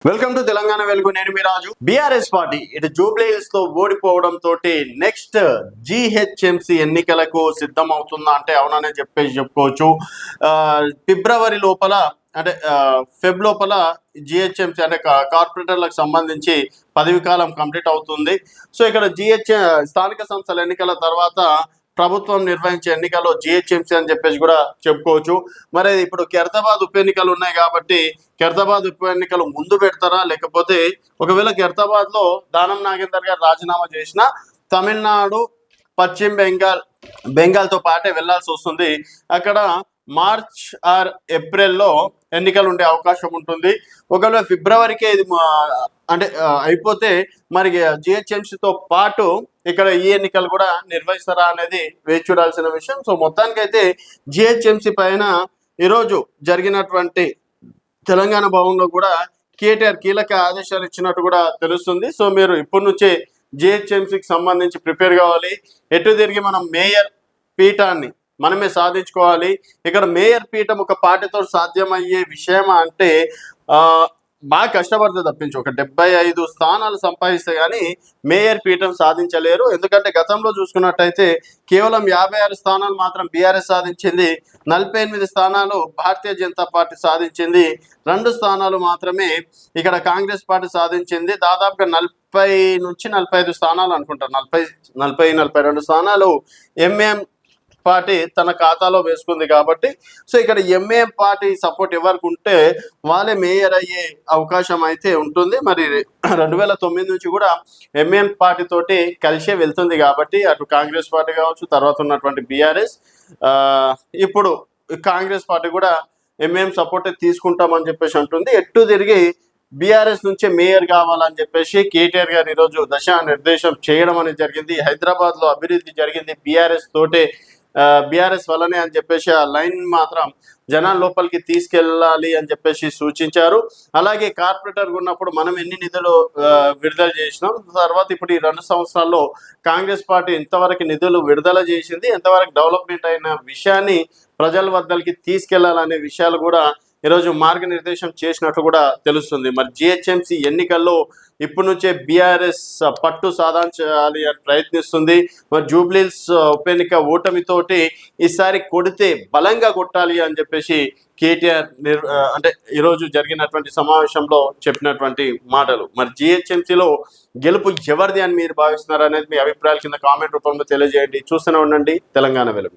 Welcome to Telangana వెలుగు. నేను మీ రాజు. BRS party ఇటు జూబ్లీ హిల్స్ తో ఓడిపోవడం తోటి నెక్స్ట్ జీహెచ్ఎంసీ ఎన్నికలకు సిద్ధం అవుతుందా అంటే అవుననే చెప్పుకోవచ్చు. ఫిబ్రవరి లోపల అంటే ఫెబ్ లోపల జిహెచ్ఎంసీ అంటే కార్పొరేటర్లకు సంబంధించి పదవి కాలం కంప్లీట్ అవుతుంది. సో ఇక్కడ స్థానిక సంస్థల ఎన్నికల తర్వాత ప్రభుత్వం నిర్వహించే ఎన్నికల్లో జిహెచ్ఎంసీ అని చెప్పేసి కూడా చెప్పుకోవచ్చు. మరి ఇప్పుడు ఖైరతాబాద్ ఉప ఎన్నికలు ఉన్నాయి కాబట్టి ఖైరతాబాద్ ఉప ఎన్నికలు ముందు పెడతారా, లేకపోతే ఒకవేళ ఖైరతాబాద్ లో దానం నాగేందర్ గారు రాజీనామా చేసిన తమిళనాడు పశ్చిమ బెంగాల్తో పాటే వెళ్లాల్సి వస్తుంది. అక్కడ మార్చ్ ఆర్ ఏప్రిల్లో ఎన్నికలు ఉండే అవకాశం ఉంటుంది. ఒకవేళ ఫిబ్రవరికి ఇది అంటే అయిపోతే మరి జిహెచ్ఎంసీతో పాటు ఇక్కడ ఈ ఎన్నికలు కూడా నిర్వహిస్తారా అనేది వేచి చూడాల్సిన విషయం. సో మొత్తానికైతే జిహెచ్ఎంసీ పైన ఈరోజు జరిగినటువంటి తెలంగాణ భవన్లో కూడా కేటీఆర్ కీలక ఆదేశాలు ఇచ్చినట్టు కూడా తెలుస్తుంది. సో మీరు ఇప్పటి నుంచే జిహెచ్ఎంసీకి సంబంధించి ప్రిపేర్ కావాలి. ఎటు తిరిగి మనం మేయర్ పీఠాన్ని మనమే సాధించుకోవాలి. ఇక్కడ మేయర్ పీఠం ఒక పార్టీతో సాధ్యమయ్యే విషయమా అంటే బాగా కష్టపడితే తప్పించి ఒక 75 స్థానాలు సంపాదిస్తే కానీ మేయర్ పీఠం సాధించలేరు. ఎందుకంటే గతంలో చూసుకున్నట్టయితే కేవలం 56 స్థానాలు మాత్రం బీఆర్ఎస్ సాధించింది, 48 స్థానాలు భారతీయ జనతా పార్టీ సాధించింది, 2 స్థానాలు మాత్రమే ఇక్కడ కాంగ్రెస్ పార్టీ సాధించింది. దాదాపుగా 40 నుంచి 45 స్థానాలు అనుకుంటారు, 42 స్థానాలు ఎంఏఎం పార్టీ తన ఖాతాలో వేసుకుంది. కాబట్టి సో ఇక్కడ ఎంఏఎం పార్టీ సపోర్ట్ ఎవరికి ఉంటే వాళ్ళే మేయర్ అయ్యే అవకాశం అయితే ఉంటుంది. మరి 2009 నుంచి కూడా ఎంఏఎం పార్టీ తోటి కలిసే వెళ్తుంది. కాబట్టి అటు కాంగ్రెస్ పార్టీ కావచ్చు, తర్వాత ఉన్నటువంటి బీఆర్ఎస్, ఇప్పుడు కాంగ్రెస్ పార్టీ కూడా ఎంఏఎం సపోర్ట్ తీసుకుంటామని చెప్పేసి అంటుంది. ఎటు తిరిగి బీఆర్ఎస్ నుంచే మేయర్ కావాలని చెప్పేసి కేటీఆర్ గారు ఈరోజు దిశానిర్దేశం చేయడం అనేది జరిగింది. హైదరాబాద్ లో అభివృద్ధి జరిగింది బీఆర్ఎస్ తోటే, బీఆర్ఎస్ వల్లనే అని చెప్పేసి ఆ లైన్ మాత్రం జనాల లోపలికి తీసుకెళ్ళాలి అని చెప్పేసి సూచించారు. అలాగే కార్పొరేటర్ ఉన్నప్పుడు మనం ఎన్ని నిధులు విడుదల చేసినాం, తర్వాత ఇప్పుడు ఈ 2 సంవత్సరాల్లో కాంగ్రెస్ పార్టీ ఎంతవరకు నిధులు విడుదల చేసింది, ఎంతవరకు డెవలప్మెంట్ అయిన విషయాన్ని ప్రజల వద్దకి తీసుకెళ్లాలనే విషయాలు కూడా ఈరోజు మార్గనిర్దేశం చేసినట్లు కూడా తెలుస్తుంది. మరి జిహెచ్ఎంసీ ఎన్నికల్లో ఇప్పటి నుంచే బీఆర్ఎస్ పట్టు సాధించాలి అని ప్రయత్నిస్తుంది. మరి జూబ్లీహిల్స్ ఉప ఎన్నిక ఓటమితోటి ఈసారి కొడితే బలంగా కొట్టాలి అని చెప్పేసి కేటీఆర్ అంటే ఈరోజు జరిగినటువంటి సమావేశంలో చెప్పినటువంటి మాటలు. మరి జిహెచ్ఎంసీలో గెలుపు ఎవరిది అని మీరు భావిస్తున్నారు అనేది మీ అభిప్రాయాల కింద కామెంట్ రూపంలో తెలియజేయండి. చూస్తూనే ఉండండి తెలంగాణ వెలుగు.